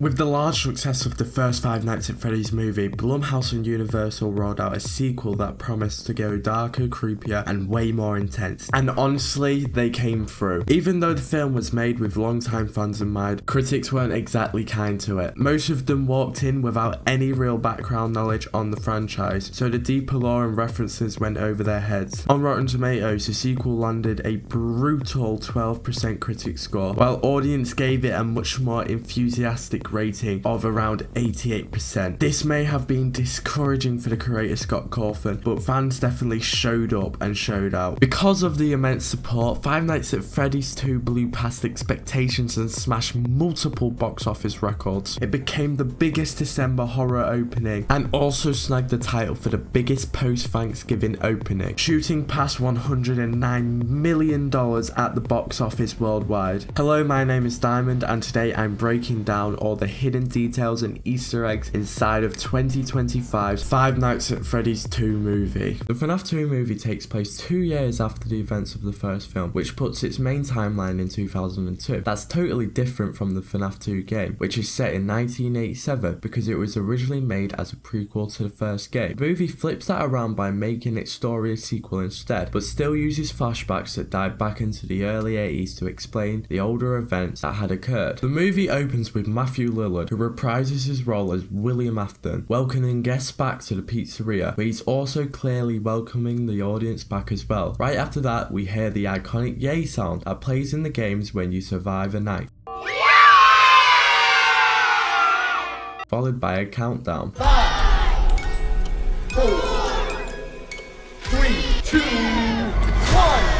With the large success of the first Five Nights at Freddy's movie, Blumhouse and Universal rolled out a sequel that promised to go darker, creepier, and way more intense. And honestly, they came through. Even though the film was made with longtime fans in mind, critics weren't exactly kind to it. Most of them walked in without any real background knowledge on the franchise, so the deeper lore and references went over their heads. On Rotten Tomatoes, the sequel landed a brutal 12% critic score, while audience gave it a much more enthusiastic rating of around 88%. This may have been discouraging for the creator Scott Cawthon, but fans definitely showed up and showed out. Because of the immense support, Five Nights at Freddy's 2 blew past expectations and smashed multiple box office records. It became the biggest December horror opening and also snagged the title for the biggest post-Thanksgiving opening, shooting past $109 million at the box office worldwide. Hello, my name is Diamond, and today I'm breaking down all the hidden details and Easter eggs inside of 2025's Five Nights at Freddy's 2 movie. The FNAF 2 movie takes place 2 years after the events of the first film, which puts its main timeline in 2002. That's totally different from the FNAF 2 game, which is set in 1987 because it was originally made as a prequel to the first game. The movie flips that around by making its story a sequel instead, but still uses flashbacks that dive back into the early 80s to explain the older events that had occurred. The movie opens with Matthew Lillard, who reprises his role as William Afton, welcoming guests back to the pizzeria, but he's also clearly welcoming the audience back as well. Right after that, we hear the iconic yay sound that plays in the games when you survive a night, followed by a countdown. 5, 4, 3, 2, 1.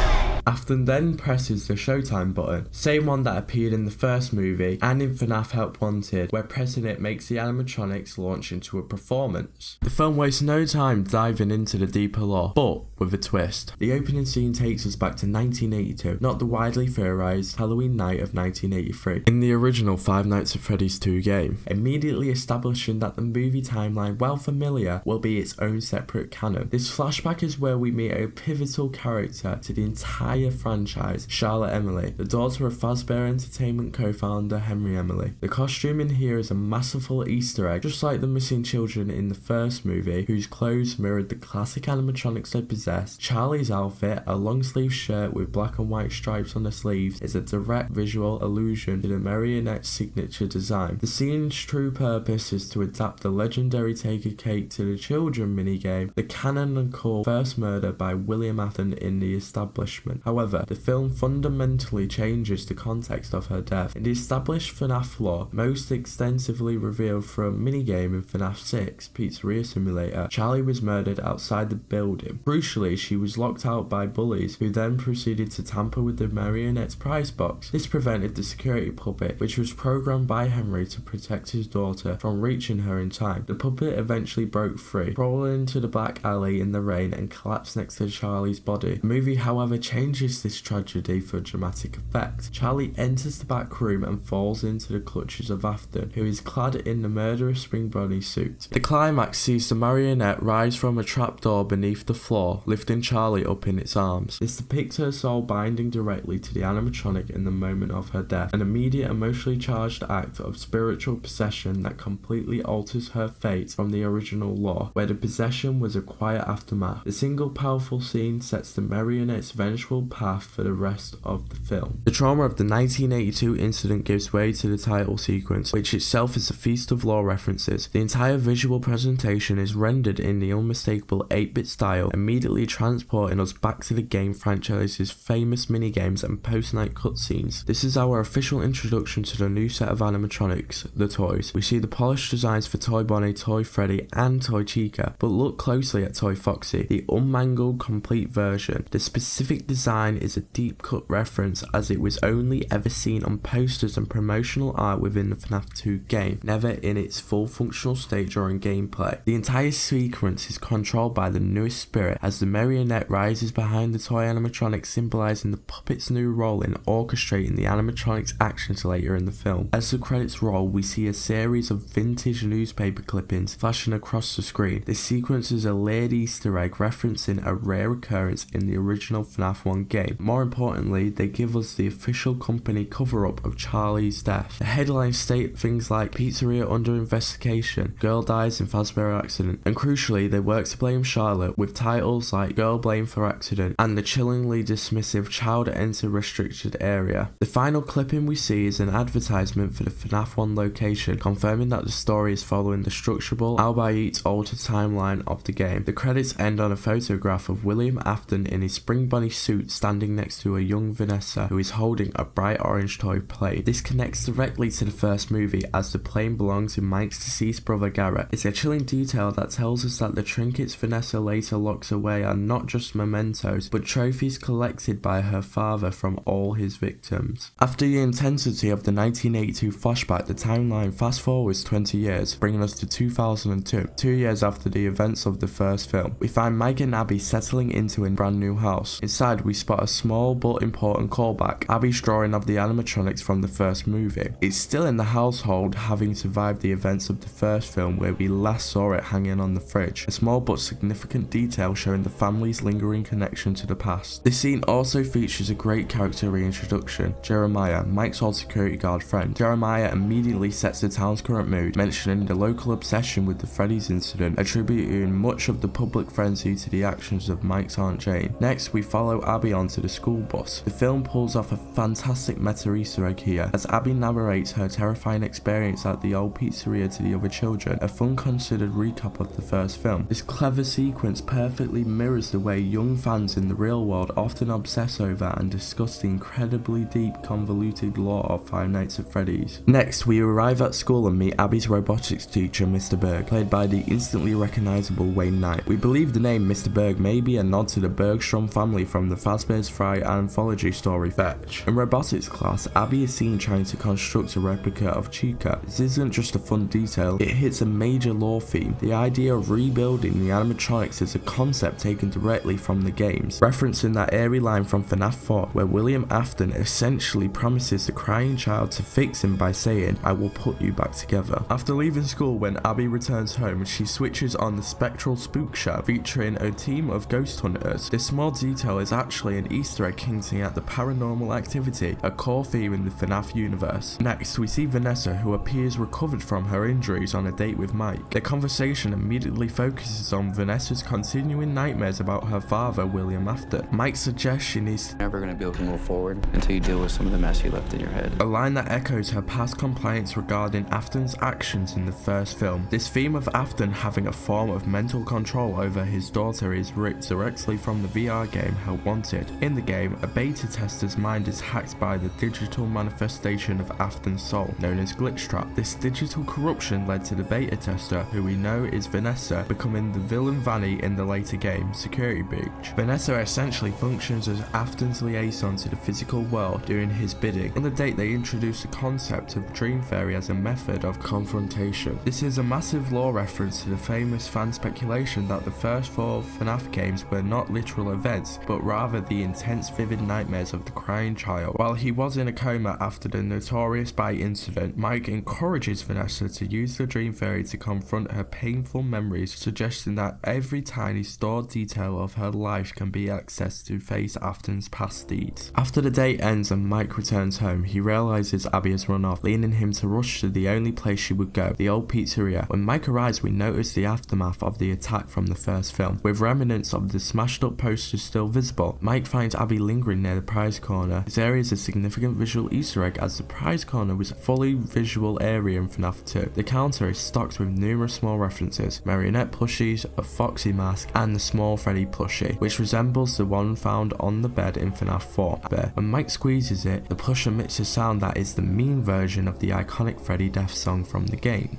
Afton then presses the Showtime button, same one that appeared in the first movie and in FNAF Help Wanted, where pressing it makes the animatronics launch into a performance. The film wastes no time diving into the deeper lore, but with a twist. The opening scene takes us back to 1982, not the widely theorized Halloween night of 1983, in the original Five Nights at Freddy's 2 game, immediately establishing that the movie timeline, while familiar, will be its own separate canon. This flashback is where we meet a pivotal character to the entire franchise, Charlotte Emily, the daughter of Fazbear Entertainment co-founder Henry Emily. The costume in here is a masterful Easter egg, just like the missing children in the first movie, whose clothes mirrored the classic animatronics they possessed. Charlie's outfit, a long-sleeve shirt with black and white stripes on the sleeves, is a direct visual allusion to the Marionette signature design. The scene's true purpose is to adapt the legendary Take a Cake to the Children minigame, the canonical first murder by William Afton in the establishment. However, the film fundamentally changes the context of her death. In the established FNAF lore, most extensively revealed for a minigame in FNAF 6, Pizzeria Simulator, Charlie was murdered outside the building. Crucially, she was locked out by bullies, who then proceeded to tamper with the Marionette's prize box. This prevented the security puppet, which was programmed by Henry to protect his daughter, from reaching her in time. The puppet eventually broke free, crawled into the back alley in the rain, and collapsed next to Charlie's body. The movie, however, changes this tragedy for dramatic effect. Charlie enters the back room and falls into the clutches of Afton, who is clad in the murderous spring bunny suit. The climax sees the marionette rise from a trapdoor beneath the floor, lifting Charlie up in its arms. This depicts her soul binding directly to the animatronic in the moment of her death, an immediate emotionally charged act of spiritual possession that completely alters her fate from the original lore, where the possession was a quiet aftermath. The single powerful scene sets the marionette's vengeful path for the rest of the film. The trauma of the 1982 incident gives way to the title sequence, which itself is a feast of lore references. The entire visual presentation is rendered in the unmistakable 8-bit style, immediately transporting us back to the game franchise's famous minigames and post-night cutscenes. This is our official introduction to the new set of animatronics, the toys. We see the polished designs for Toy Bonnie, Toy Freddy, and Toy Chica, but look closely at Toy Foxy, the unmangled complete version. The specific design is a deep cut reference, as it was only ever seen on posters and promotional art within the FNAF 2 game, never in its full functional state during gameplay. The entire sequence is controlled by the newest spirit, as the marionette rises behind the toy animatronic, symbolizing the puppet's new role in orchestrating the animatronic's actions later in the film. As the credits roll, we see a series of vintage newspaper clippings flashing across the screen. This sequence is a layered Easter egg referencing a rare occurrence in the original FNAF 1 standalone game. More importantly, they give us the official company cover-up of Charlie's death. The headlines state things like pizzeria under investigation, girl dies in Fazbear accident, and crucially they work to blame Charlotte with titles like girl blamed for accident and the chillingly dismissive child enter restricted area. The final clipping we see is an advertisement for the FNAF 1 location, confirming that the story is following the structurable, albeit altered timeline of the game. The credits end on a photograph of William Afton in his spring bunny suit standing next to a young Vanessa who is holding a bright orange toy plane. This connects directly to the first movie as the plane belongs to Mike's deceased brother Garrett. It's a chilling detail that tells us that the trinkets Vanessa later locks away are not just mementos, but trophies collected by her father from all his victims. After the intensity of the 1982 flashback, the timeline fast forwards 20 years, bringing us to 2002, 2 years after the events of the first film. We find Mike and Abby settling into a brand new house. Inside, we spot a small but important callback, Abby's drawing of the animatronics from the first movie. It's still in the household, having survived the events of the first film where we last saw it hanging on the fridge, a small but significant detail showing the family's lingering connection to the past. This scene also features a great character reintroduction, Jeremiah, Mike's old security guard friend. Jeremiah immediately sets the town's current mood, mentioning the local obsession with the Freddy's incident, attributing much of the public frenzy to the actions of Mike's Aunt Jane. Next, we follow Abby onto the school bus. The film pulls off a fantastic meta Easter egg here, as Abby narrates her terrifying experience at the old pizzeria to the other children, a fun considered recap of the first film. This clever sequence perfectly mirrors the way young fans in the real world often obsess over and discuss the incredibly deep, convoluted lore of Five Nights at Freddy's. Next, we arrive at school and meet Abby's robotics teacher, Mr. Berg, played by the instantly recognizable Wayne Knight. We believe the name Mr. Berg may be a nod to the Bergstrom family from the Fazbear's Fry anthology story Fetch. In robotics class, Abby is seen trying to construct a replica of Chica. This isn't just a fun detail, it hits a major lore theme. The idea of rebuilding the animatronics is a concept taken directly from the games, referencing that airy line from FNAF 4 where William Afton essentially promises the crying child to fix him by saying, "I will put you back together." After leaving school, when Abby returns home, she switches on the Spectral spook show featuring a team of ghost hunters. This small detail is actually an Easter egg hinting at the paranormal activity, a core theme in the FNAF universe. Next, we see Vanessa, who appears recovered from her injuries, on a date with Mike. Their conversation immediately focuses on Vanessa's continuing nightmares about her father, William Afton. Mike's suggestion is never going to be able to move forward until you deal with some of the mess you left in your head. A line that echoes her past complaints regarding Afton's actions in the first film. This theme of Afton having a form of mental control over his daughter is ripped directly from the VR game Help Wanted. In the game, a beta tester's mind is hacked by the digital manifestation of Afton's soul, known as Glitchtrap. This digital corruption led to the beta tester, who we know is Vanessa, becoming the villain Vanny in the later game, Security Breach. Vanessa essentially functions as Afton's liaison to the physical world, doing his bidding. On the date, they introduced the concept of Dream Fairy as a method of confrontation. This is a massive lore reference to the famous fan speculation that the first 4 FNAF games were not literal events, but rather the intense vivid nightmares of the crying child. While he was in a coma after the notorious bite incident, Mike encourages Vanessa to use the Dream Fairy to confront her painful memories, suggesting that every tiny stored detail of her life can be accessed to face Afton's past deeds. After the date ends and Mike returns home, he realizes Abby has run off, leading him to rush to the only place she would go, the old pizzeria. When Mike arrives, we notice the aftermath of the attack from the first film, with remnants of the smashed up posters still visible. Mike finds Abby lingering near the prize corner. This area is a significant visual Easter egg, as the prize corner was a fully visual area in FNAF 2. The counter is stocked with numerous small references, Marionette plushies, a Foxy mask, and the small Freddy plushie, which resembles the one found on the bed in FNAF 4. When Mike squeezes it, the plush emits a sound that is the mean version of the iconic Freddy death song from the game.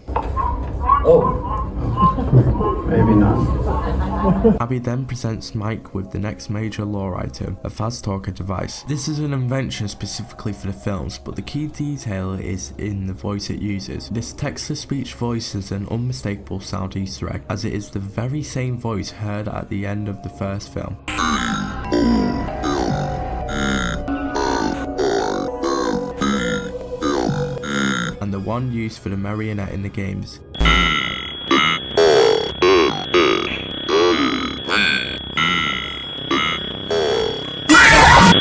Oh, maybe not. Abby then presents Mike with the next major lore item, a Faz-Talker device. This is an invention specifically for the films, but the key detail is in the voice it uses. This text-to-speech voice is an unmistakable sound Easter egg, as it is the very same voice heard at the end of the first film. And the one used for the Marionette in the games.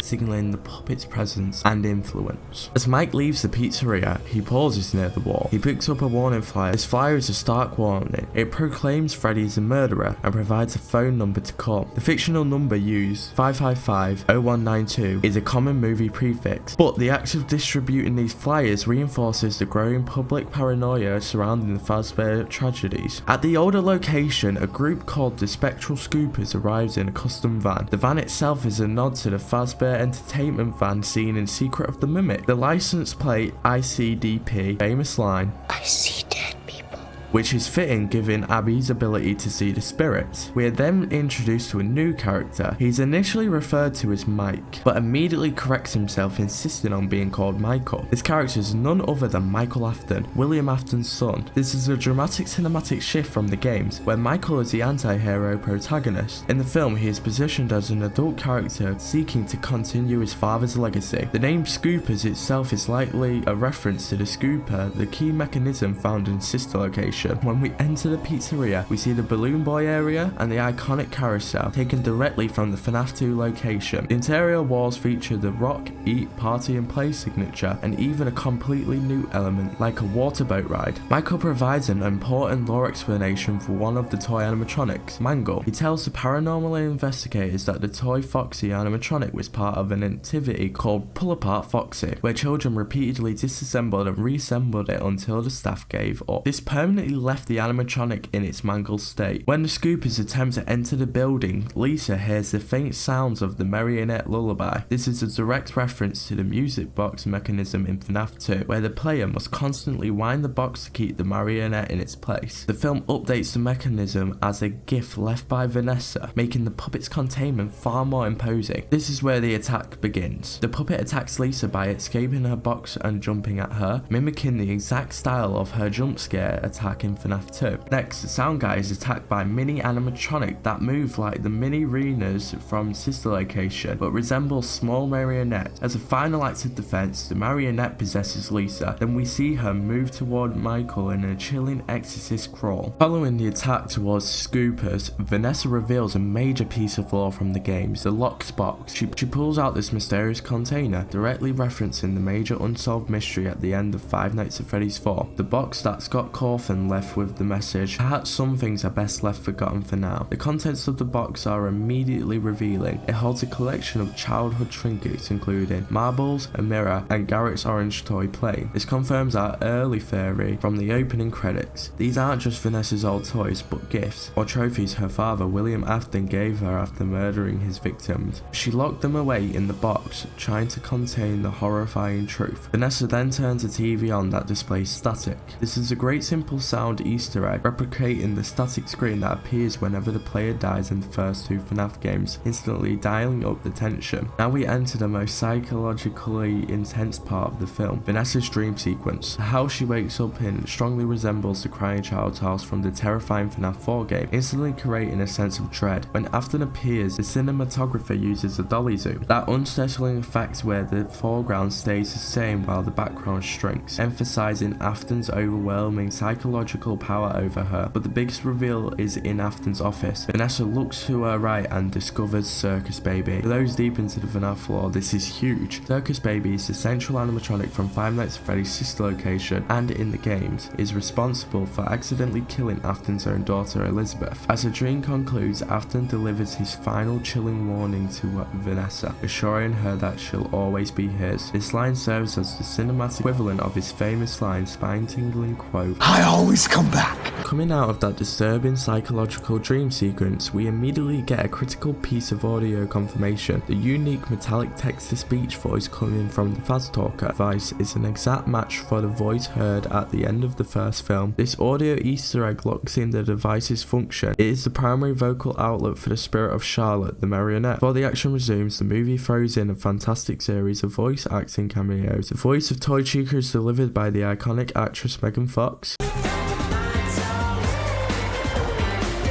signaling the puppet's presence and influence. As Mike leaves the pizzeria, he pauses near the wall. He picks up a warning flyer. This flyer is a stark warning. It proclaims Freddy is a murderer and provides a phone number to call. The fictional number used, 555-0192, is a common movie prefix, but the act of distributing these flyers reinforces the growing public paranoia surrounding the Fazbear tragedies. At the older location, a group called the Spectral Scoopers arrives in a custom van. The van itself is a nod to the Fazbear entertainment van seen in Secret of the Mimic. The license plate ICDP, famous line, "I see dead people," which is fitting given Abby's ability to see the spirits. We are then introduced to a new character. He's initially referred to as Mike, but immediately corrects himself, insisting on being called Michael. This character is none other than Michael Afton, William Afton's son. This is a dramatic cinematic shift from the games, where Michael is the anti-hero protagonist. In the film, he is positioned as an adult character seeking to continue his father's legacy. The name Scoopers itself is likely a reference to the scooper, the key mechanism found in Sister Location. When we enter the pizzeria, we see the Balloon Boy area and the iconic carousel, taken directly from the FNAF 2 location. The interior walls feature the rock, eat, party and play signature, and even a completely new element like a water boat ride. Michael provides an important lore explanation for one of the toy animatronics, Mangle. He tells the paranormal investigators that the toy Foxy animatronic was part of an activity called Pull Apart Foxy, where children repeatedly disassembled and reassembled it until the staff gave up. This permanently left the animatronic in its mangled state. When the Scoopers attempt to enter the building, Lisa hears the faint sounds of the Marionette lullaby. This is a direct reference to the music box mechanism in FNAF 2, where the player must constantly wind the box to keep the Marionette in its place. The film updates the mechanism as a gift left by Vanessa, making the puppet's containment far more imposing. This is where the attack begins. The puppet attacks Lisa by escaping her box and jumping at her, mimicking the exact style of her jump scare attack in FNAF 2. Next, the sound guy is attacked by a mini animatronic that move like the mini Renas from Sister Location, but resembles small marionettes. As a final act of defense, the marionette possesses Lisa, then we see her move toward Michael in a chilling exorcist crawl. Following the attack towards Scoopers, Vanessa reveals a major piece of lore from the games, the locked box. She pulls out this mysterious container, directly referencing the major unsolved mystery at the end of Five Nights at Freddy's 4. The box that Scott Cawthon left with the message, "Perhaps some things are best left forgotten for now." The contents of the box are immediately revealing. It holds a collection of childhood trinkets including marbles, a mirror, and Garrett's orange toy plane. This confirms our early theory from the opening credits. These aren't just Vanessa's old toys, but gifts or trophies her father William Afton gave her after murdering his victims. She locked them away in the box, trying to contain the horrifying truth. Vanessa then turns a TV on that displays static. This is a great simple sound Easter egg, replicating the static screen that appears whenever the player dies in the first two FNAF games, instantly dialing up the tension. Now we enter the most psychologically intense part of the film, Vanessa's dream sequence. The house she wakes up in strongly resembles the crying child's house from the terrifying FNAF 4 game, instantly creating a sense of dread. When Afton appears, the cinematographer uses a dolly zoom, that unsettling effect where the foreground stays the same while the background shrinks, emphasizing Afton's overwhelming psychological power over her. But the biggest reveal is in Afton's office. Vanessa looks to her right and discovers Circus Baby. For those deep into the FNAF lore, this is huge. Circus Baby is the central animatronic from Five Nights at Freddy's Sister Location, and in the games is responsible for accidentally killing Afton's own daughter Elizabeth. As the dream concludes, Afton delivers his final chilling warning to Vanessa, assuring her that she'll always be his. This line serves as the cinematic equivalent of his famous line, spine-tingling quote, I always come back. Coming out of that disturbing psychological dream sequence, we immediately get a critical piece of audio confirmation. The unique metallic text-to-speech voice coming from the Faz-Talker device is an exact match for the voice heard at the end of the first film. This audio Easter egg locks in the device's function. It is the primary vocal outlet for the spirit of Charlotte, the marionette. Before the action resumes, the movie throws in a fantastic series of voice acting cameos. The voice of Toy Chica is delivered by the iconic actress Megan Fox.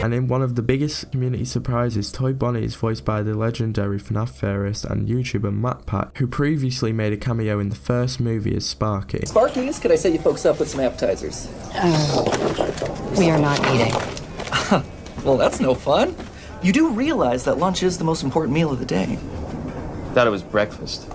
And in one of the biggest community surprises, Toy Bonnie is voiced by the legendary FNAF theorist and YouTuber Matt Pack, who previously made a cameo in the first movie as Sparky. Sparkies, could I set you folks up with some appetizers? We are not eating. Well, that's no fun. You do realize that lunch is the most important meal of the day. thought it was breakfast.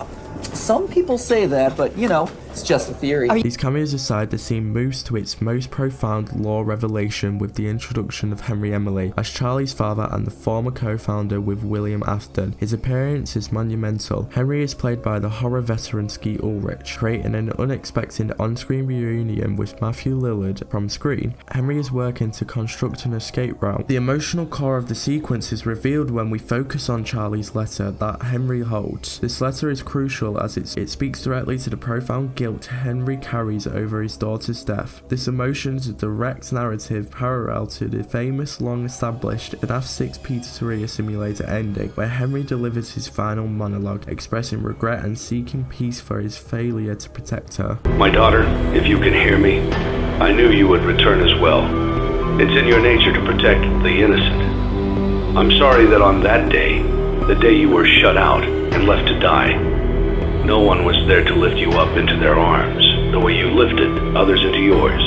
Some people say that, but you know, it's just a theory. These cameos aside, the scene moves to its most profound lore revelation with the introduction of Henry Emily as Charlie's father and the former co-founder with William Afton. His appearance is monumental. Henry is played by the horror veteran Skeet Ulrich, creating an unexpected on-screen reunion with Matthew Lillard from Screen. Henry is working to construct an escape route. The emotional core of the sequence is revealed when we focus on Charlie's letter that Henry holds. This letter is crucial as it speaks directly to the profound guilt Henry carries over his daughter's death. This emotion is a direct narrative parallel to the famous long-established FNAF 6 Pizzeria Simulator ending, where Henry delivers his final monologue, expressing regret and seeking peace for his failure to protect her. My daughter, if you can hear me, I knew you would return as well. It's in your nature to protect the innocent. I'm sorry that on that day, the day you were shut out and left to die, no one was there to lift you up into their arms, the way you lifted others into yours.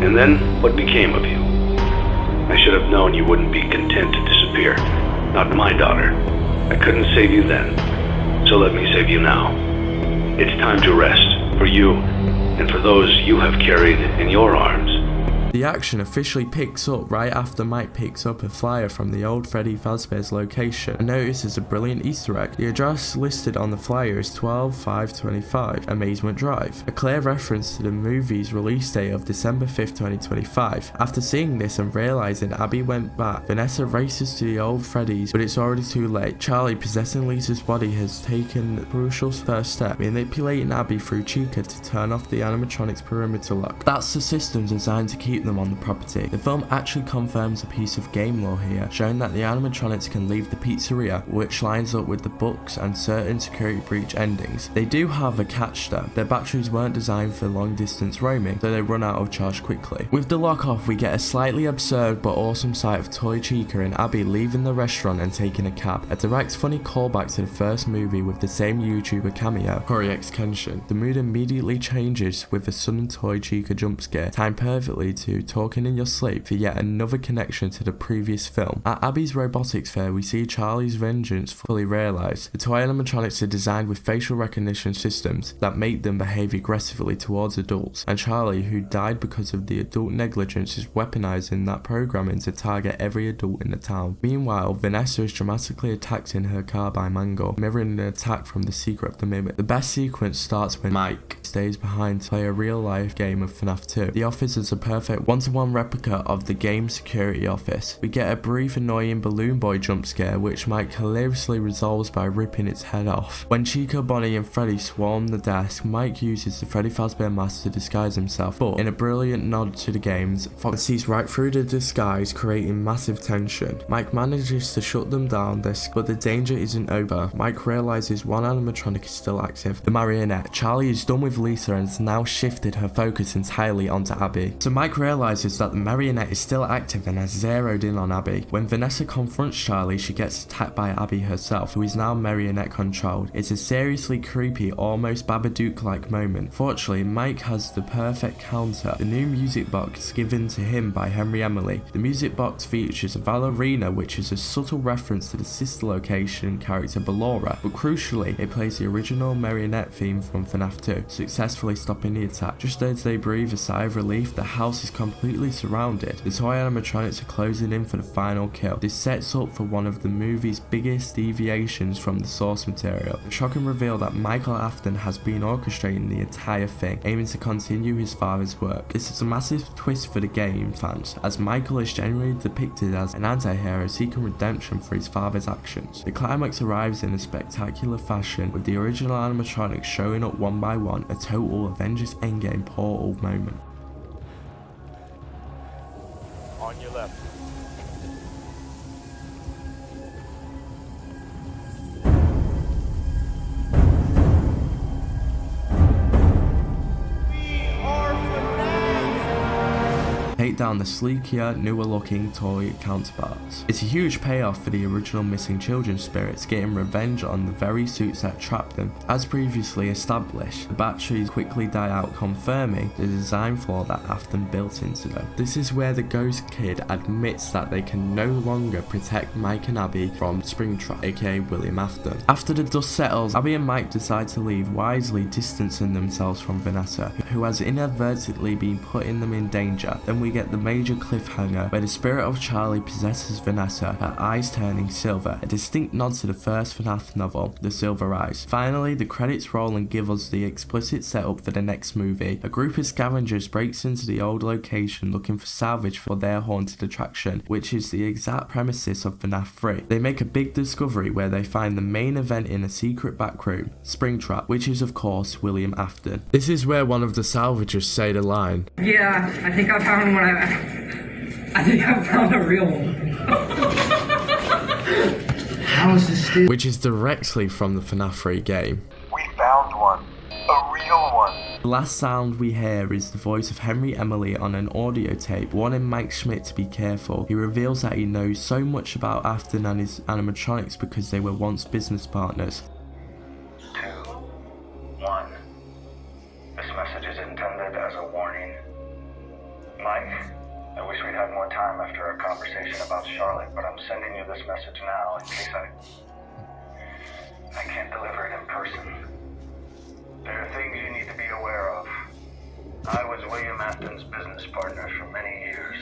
And then, what became of you? I should have known you wouldn't be content to disappear. Not my daughter. I couldn't save you then, so let me save you now. It's time to rest, for you, and for those you have carried in your arms. The action officially picks up right after Mike picks up a flyer from the old Freddy Fazbear's location and notices a brilliant Easter egg. The address listed on the flyer is 12525 Amazement Drive, a clear reference to the movie's release date of December 5th, 2025. After seeing this and realizing Abby went back, Vanessa races to the old Freddy's, but it's already too late. Charlie, possessing Lisa's body, has taken the crucial first step, manipulating Abby through Chica to turn off the animatronics perimeter lock. That's the system designed to keep them on the property. The film actually confirms a piece of game lore here, showing that the animatronics can leave the pizzeria, which lines up with the books and certain security breach endings. They do have a catch though. Their batteries weren't designed for long distance roaming, so they run out of charge quickly. With the lock off, we get a slightly absurd but awesome sight of Toy Chica and Abby leaving the restaurant and taking a cab. A direct funny callback to the first movie with the same YouTuber Cameo, Corey X Kenshin. The mood immediately changes with a sudden Toy Chica jump scare, timed perfectly to Talking in Your Sleep for yet another connection to the previous film. At Abby's Robotics fair, we see Charlie's vengeance fully realised. The toy animatronics are designed with facial recognition systems that make them behave aggressively towards adults, and Charlie, who died because of the adult negligence, is weaponising that programming to target every adult in the town. Meanwhile, Vanessa is dramatically attacked in her car by Mangle, mirroring an attack from The Secret of the Mimic. The best sequence starts when Mike stays behind to play a real-life game of FNAF 2. The office is a perfect one-to-one replica of the game's security office. We get a brief annoying balloon boy jump scare which Mike hilariously resolves by ripping its head off. When Chica, Bonnie and Freddy swarm the desk, Mike uses the Freddy Fazbear mask to disguise himself, but in a brilliant nod to the games, Fox sees right through the disguise, creating massive tension. Mike manages to shut them down, but the danger isn't over. Mike realizes one animatronic is still active, the Marionette. Charlie is done with Lisa and has now shifted her focus entirely onto Abby. So Mike realizes that the Marionette is still active and has zeroed in on Abby. When Vanessa confronts Charlie, she gets attacked by Abby herself, who is now Marionette controlled. It's a seriously creepy, almost Babadook-like moment. Fortunately, Mike has the perfect counter, the new music box given to him by Henry Emily. The music box features a ballerina, which is a subtle reference to the sister location character Ballora, but crucially, it plays the original Marionette theme from FNAF 2, successfully stopping the attack. Just as they breathe a sigh of relief, the house is completely surrounded. The toy animatronics are closing in for the final kill. This sets up for one of the movie's biggest deviations from the source material. The shocking reveal that Michael Afton has been orchestrating the entire thing, aiming to continue his father's work. This is a massive twist for the game fans, as Michael is generally depicted as an anti-hero seeking redemption for his father's actions. The climax arrives in a spectacular fashion, with the original animatronics showing up one by one, a total Avengers Endgame portal moment. On your left. take down the sleeker, newer looking toy counterparts. It's a huge payoff for the original missing children spirits getting revenge on the very suits that trapped them. As previously established, the batteries quickly die out, confirming the design flaw that Afton built into them. This is where the ghost kid admits that they can no longer protect Mike and Abby from Springtrap, aka William Afton. After the dust settles, Abby and Mike decide to leave, wisely distancing themselves from Vanessa, who has inadvertently been putting them in danger. Then we get the major cliffhanger where the spirit of Charlie possesses Vanessa, her eyes turning silver, a distinct nod to the first FNAF novel, The Silver Eyes. Finally, the credits roll and give us the explicit setup for the next movie. A group of scavengers breaks into the old location looking for salvage for their haunted attraction, which is the exact premises of FNAF 3. They make a big discovery where they find the main event in a secret back room, Springtrap, which is of course William Afton. This is where one of the salvagers say the line, "Yeah, I think I found one. I think I found a real one." How is this still? which is directly from the FNAF 3 game. We found one. A real one. The last sound we hear is the voice of Henry Emily on an audio tape warning Mike Schmidt to be careful. He reveals that he knows so much about Afton and his animatronics because they were once business partners. 2, 1. This message is intended as a warning. Mike, I wish we'd had more time after our conversation about Charlotte, but I'm sending you this message now in case I can't deliver it in person. There are things you need to be aware of. I was William Afton's business partner for many years,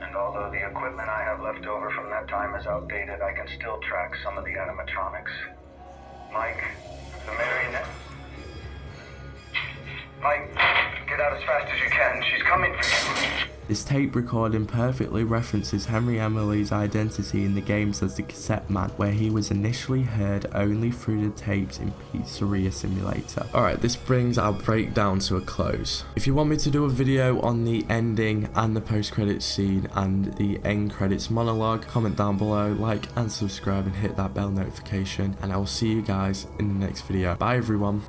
and although the equipment I have left over from that time is outdated, I can still track some of the animatronics. Mike, the Marionette. Mike, get out as fast as you can. She's coming for you. This tape recording perfectly references Henry Emily's identity in the games as the Cassette Man, where he was initially heard only through the tapes in Pizzeria Simulator. Alright, this brings our breakdown to a close. If you want me to do a video on the ending and the post-credits scene and the end credits monologue, comment down below, like and subscribe and hit that bell notification, and I will see you guys in the next video. Bye everyone.